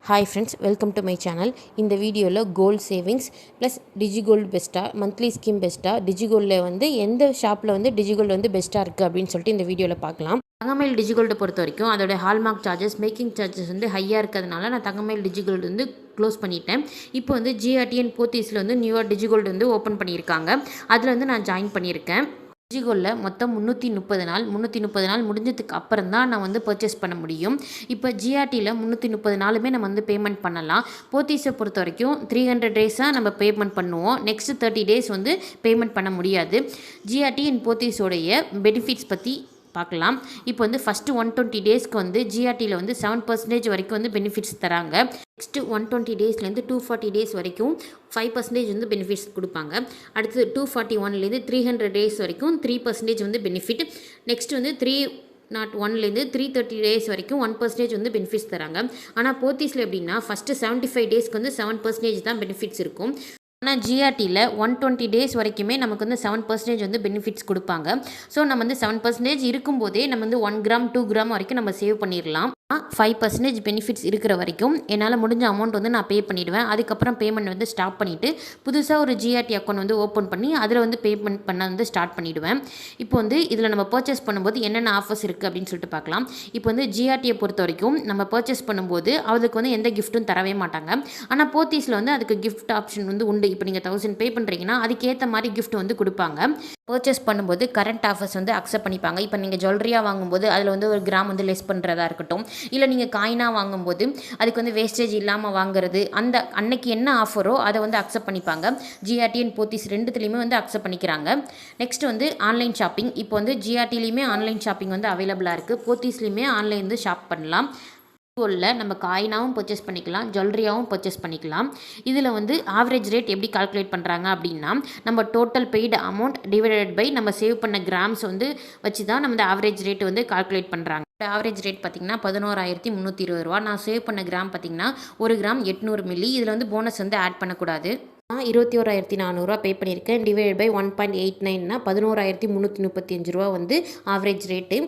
Hi friends, welcome to my channel. இந்த வீடியோவில் gold savings plus DigiGold பெஸ்ட்டாக, monthly scheme பெஸ்ட்டாக, டிஜிகோல்டில் வந்து எந்த ஷாப்பில் வந்து டிஜிகோல்டு வந்து பெஸ்ட்டாக இருக்குது அப்படின்னு சொல்லிட்டு இந்த வீடியோவில் பார்க்கலாம். தங்கமயில் டிஜிகோல்டு பொறுத்த வரைக்கும் அதோட ஹால்மார்க் சார்ஜஸ், மேக்கிங் சார்ஜஸ் வந்து ஹையாக இருக்கிறதுனால நான் தங்கமயில் டிஜிகோல்டு வந்து க்ளோஸ் பண்ணிட்டேன். இப்போ வந்து ஜிஆர்டிஎன் போத்தீஸில் வந்து நியூவாக டிஜிகோல்டு வந்து ஓப்பன் பண்ணியிருக்காங்க. அதில் வந்து நான் ஜாயின் பண்ணியிருக்கேன். டிஜிகோல்டில் மொத்தம் 330 நாள் முடிஞ்சதுக்கு அப்புறம் தான் நான் வந்து பர்ச்சேஸ் பண்ண முடியும். இப்போ ஜிஆர்டியில் 330 நாளுமே நம்ம வந்து பேமெண்ட் பண்ணலாம். போத்தீஸை பொறுத்த வரைக்கும் 300 டேஸாக நம்ம பேமெண்ட் பண்ணுவோம். நெக்ஸ்ட் 30 டேஸ் வந்து பேமெண்ட் பண்ண முடியாது. ஜிஆர்டி அண்ட் போத்தீஸோடைய பெனிஃபிட்ஸ் பற்றி பார்க்கலாம். இப்போ வந்து ஃபஸ்ட்டு 120 டேஸ்க்கு வந்து ஜிஆர்டியில் வந்து 7% வரைக்கும் வந்து பெனிஃபிட்ஸ் தராங்க. நெக்ஸ்ட்டு 120 டேஸ்லேருந்து 240 டேஸ் வரைக்கும் 5% வந்து பெனிஃபிட்ஸ் கொடுப்பாங்க. அடுத்து 241லேருந்து 300 டேஸ் வரைக்கும் 3% வந்து பெனிஃபிட். நெக்ஸ்ட் வந்து 301லேருந்து 330 டேஸ் வரைக்கும் 1% வந்து பெனிஃபிட்ஸ் தராங்க. ஆனால் போத்தீஸில் எப்படின்னா ஃபஸ்ட்டு 75 டேஸ்க்கு வந்து 7% தான் பெனிஃபிட்ஸ் இருக்கும். ஆனால் ஜிஆர்டியில் 120 டேஸ் வரைக்குமே நமக்கு வந்து 7% வந்து பெனிஃபிட்ஸ் கொடுப்பாங்க. ஸோ நம்ம வந்து 7% இருக்கும்போதே நம்ம வந்து 1 கிராம் 2 கிராம் வரைக்கும் நம்ம சேவ் பண்ணிடலாம். 5% பெனிஃபிட்ஸ் இருக்கிற வரைக்கும் என்னால் முடிஞ்ச அமௌண்ட் வந்து நான் பே பண்ணிவிடுவேன். அதுக்கப்புறம் பேமெண்ட் வந்து ஸ்டாப் பண்ணிவிட்டு புதுசாக ஒரு ஜிஆர்டி அக்கௌண்ட் வந்து ஓப்பன் பண்ணி அதில் வந்து பேமெண்ட் பண்ண வந்து ஸ்டார்ட் பண்ணிவிடுவேன். இப்போ வந்து இதில் நம்ம பர்ச்சேஸ் பண்ணும்போது என்னென்ன ஆஃபர்ஸ் இருக்குது அப்படின்னு சொல்லிட்டு பார்க்கலாம். இப்போ வந்து ஜிஆர்டியை பொறுத்த வரைக்கும் நம்ம பர்ச்சேஸ் பண்ணும்போது அதுக்கு வந்து எந்த கிஃப்ட்டும் தரவே மாட்டாங்க. ஆனால் போத்தீஸில் வந்து அதுக்கு கிஃப்ட் ஆப்ஷன் வந்து உண்டு. இப்போ நீங்கள் 1000 பே பண்ணுறீங்கன்னா அதுக்கேற்ற மாதிரி கிஃப்ட் வந்து கொடுப்பாங்க. பர்ச்சேஸ் பண்ணும்போது கரண்ட் ஆஃபர்ஸ் வந்து அக்செப்ட் பண்ணிப்பாங்க. இப்போ நீங்கள் ஜுவல்லரியாக வாங்கும்போது அதில் வந்து ஒரு கிராம் வந்து லெஸ் பண்ணுறதா இருக்கட்டும், இல்லை நீங்கள் காயினாக வாங்கும்போது அதுக்கு வந்து வேஸ்டேஜ் இல்லாமல் வாங்குறது, அந்த அன்னைக்கு என்ன ஆஃபரோ அதை வந்து அக்செப்ட் பண்ணிப்பாங்க. ஜிஆர்டி அண்ட் போத்தீஸ் ரெண்டுத்துலேயுமே வந்து அக்செப்ட் பண்ணிக்கிறாங்க. நெக்ஸ்ட் வந்து ஆன்லைன் ஷாப்பிங். இப்போ வந்து ஜிஆர்டிலையுமே ஆன்லைன் ஷாப்பிங் வந்து அவைலபிளாக இருக்குது. போத்தீஸ்லேயுமே ஆன்லைன் வந்து ஷாப் பண்ணலாம். கோல்டில் நம்ம காயினாகவும் பர்ச்சேஸ் பண்ணிக்கலாம், ஜுவல்லரியாகவும் பர்ச்சேஸ் பண்ணிக்கலாம். இதில் வந்து ஆவரேஜ் ரேட் எப்படி கால்குலேட் பண்ணுறாங்க அப்படின்னா, நம்ம total paid amount divided by நம்ம சேவ் பண்ண கிராம்ஸ் வந்து வச்சு தான் நம்ம இந்த ஆவரேஜ் ரேட் வந்து கால்குலேட் பண்ணுறாங்க. ஆவரேஜ் ரேட் பார்த்திங்கன்னா 11,320 ரூபா. நான் சேவ் பண்ண கிராம் பார்த்திங்கன்னா 1 கிராம் 800 மில்லி. இதில் வந்து போனஸ் வந்து ஆட் பண்ணக்கூடாது. நான் 21,400 பே பண்ணியிருக்கேன். டிவைட் பை 1.89னா 11,335 ரூபா வந்து ஆவரேஜ் ரேட்டு.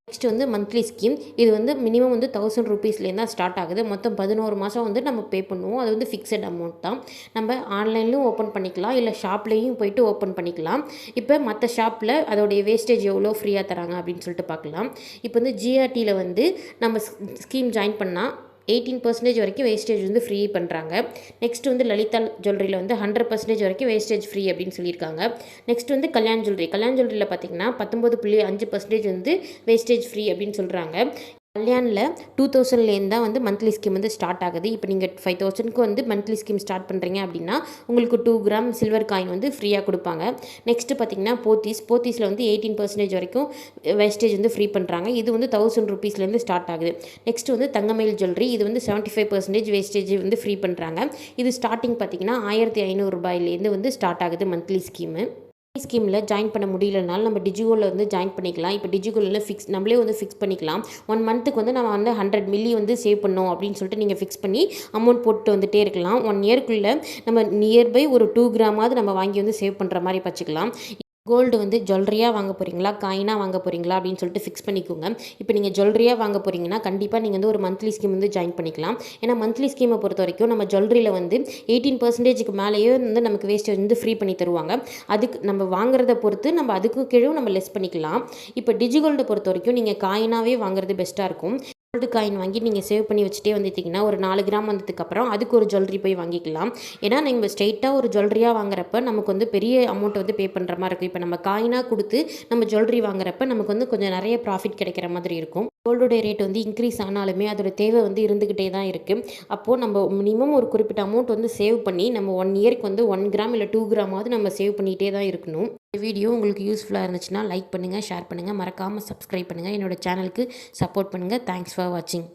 நெக்ஸ்ட் வந்து மந்த்லி ஸ்கீம். இது வந்து மினிமம் வந்து 1000 ருபீஸ்லேருந்து தான் ஸ்டார்ட் ஆகுது. மொத்தம் 11 மாதம் வந்து நம்ம பே பண்ணுவோம். அது வந்து ஃபிக்ஸட் அமௌண்ட் தான். நம்ம ஆன்லைன்லையும் ஓப்பன் பண்ணிக்கலாம், இல்லை ஷாப்லேயும் போயிட்டு ஓப்பன் பண்ணிக்கலாம். இப்போ மற்ற ஷாப்பில் அதோடைய வேஸ்டேஜ் எவ்வளோ ஃப்ரீயாக தராங்க அப்படின்னு சொல்லிட்டு பார்க்கலாம். இப்போ வந்து ஜிஆர்டியில் வந்து நம்ம ஸ்கீம் ஜாயின் பண்ணால் 18% வரைக்கும் வேஸ்டேஜ் வந்து ஃப்ரீ பண்ணுறாங்க. நெக்ஸ்ட் வந்து லலிதா ஜுவல்லரியில் வந்து 100% வரைக்கும் வேஸ்டேஜ் ஃப்ரீ அப்படின்னு சொல்லியிருக்காங்க. நெக்ஸ்ட் வந்து கல்யாண் ஜுவல்லரியில் பார்த்திங்கன்னா 19.5% வந்து வேஸ்டேஜ் ஃப்ரீ அப்படின்னு சொல்கிறாங்க. கல்யாணில் 2000லேருந்து தான் வந்து மந்த்லி ஸ்கீம் வந்து ஸ்டார்ட் ஆகுது. இப்போ நீங்கள் 5000க்கு வந்து மந்த்லி ஸ்கீம் ஸ்டார்ட் பண்ணுறீங்க அப்படின்னா உங்களுக்கு 2 கிராம் சில்வர் காயின் வந்து ஃப்ரீயாக கொடுப்பாங்க. நெக்ஸ்ட்டு பார்த்திங்கன்னா போத்தீஸில் வந்து 18% வரைக்கும் வேஸ்டேஜ் வந்து ஃப்ரீ பண்ணுறாங்க. இது வந்து 1000 ருபீஸ்லேருந்து ஸ்டார்ட் ஆகுது. நெக்ஸ்ட் வந்து தங்கமயில் ஜுவல்லரி. இது வந்து 75% வேஸ்டேஜ் வந்து ஃப்ரீ பண்ணுறாங்க. இது ஸ்டார்டிங் பார்த்திங்கன்னா 1500 ரூபாயிலேருந்து வந்து ஸ்டார்ட் ஆகுது மந்த்லி ஸ்கீமு. ஸ்கீமில் ஜாயின் பண்ண முடியலனாலும் நம்ம டிஜிகோலில் வந்து ஜாயின் பண்ணிக்கலாம். இப்போ டிஜிகோலில் நம்மளே வந்து ஃபிக்ஸ் பண்ணிக்கலாம். 1 மந்த்துக்கு வந்து நம்ம வந்து 100 மில்லி வந்து சேவ் பண்ணோம் அப்படின்னு சொல்லிட்டு நீங்கள் ஃபிக்ஸ் பண்ணி அமௌண்ட் போட்டு வந்துட்டே இருக்கலாம். 1 இயர்க்குள்ளே நம்ம நியர்பை ஒரு 2 கிராமாவது நம்ம வாங்கி வந்து சேவ் பண்ணுற மாதிரி வச்சுக்கலாம். கோல்டு வந்து ஜுவல்லரியாக வாங்க போகிறீங்களா, காயினாக வாங்க போகிறீங்களா அப்படின்னு சொல்லிட்டு ஃபிக்ஸ் பண்ணிக்கோங்க. இப்போ நீங்கள் ஜுவல்லரியாக வாங்க போகிறீங்கன்னா கண்டிப்பாக நீங்கள் வந்து ஒரு மந்த்லி ஸ்கீம் வந்து ஜாயின் பண்ணிக்கலாம். ஏன்னா மந்த்லி ஸ்கீமை பொறுத்த வரைக்கும் நம்ம ஜுவல்லரியில் வந்து 18%க்கு மேலேயே வந்து நமக்கு வேஸ்டேஜ் வந்து ஃப்ரீ பண்ணி தருவாங்க. அதுக்கு நம்ம வாங்குறத பொறுத்து நம்ம அதுக்கு கீழே நம்ம லெஸ் பண்ணிக்கலாம். இப்போ டிஜிகோல்டை பொறுத்த வரைக்கும் நீங்கள் காயினாகவே வாங்குறது பெஸ்ட்டாக இருக்கும். கோல்டு காயின் வாங்கி நீங்கள் சேவ் பண்ணி வச்சுட்டே வந்துட்டிங்கன்னா ஒரு 4 கிராம் வந்ததுக்கப்புறம் அதுக்கு ஒரு ஜுவல்லரி போய் வாங்கிக்கலாம். ஏன்னா நீங்கள் ஸ்ட்ரெயிட்டாக ஒரு ஜுவல்லரியாக வாங்குறப்ப நமக்கு வந்து பெரிய அமௌண்ட் வந்து பே பண்ணுற மாதிரி இருக்கும். இப்போ நம்ம காயினாக கொடுத்து நம்ம ஜுவல்லரி வாங்குறப்ப நமக்கு வந்து கொஞ்சம் நிறைய ப்ராஃபிட் கிடைக்கிற மாதிரி இருக்கும். கோல்டோடைய ரேட் வந்து இன்க்ரீஸ் ஆனாலுமே அதோட தேவை வந்து இருந்துக்கிட்டே தான் இருக்குது. அப்போது நம்ம மினிமம் ஒரு குறிப்பிட்ட அமௌண்ட் வந்து சேவ் பண்ணி நம்ம 1 இயர்க்கு வந்து 1 கிராம் இல்லை 2 கிராமாவது நம்ம சேவ் பண்ணிகிட்டே தான் இருக்கணும். இந்த வீடியோ உங்களுக்கு யூஸ்ஃபுல்லாக இருந்துச்சுன்னா லைக் பண்ணுங்கள், ஷேர் பண்ணுங்கள், மறக்காமல் சப்ஸ்கிரைப் பண்ணுங்கள், என்னோட சேனலுக்கு சப்போர்ட் பண்ணுங்கள். தேங்க்ஸ் ஃபார் வாட்சிங்.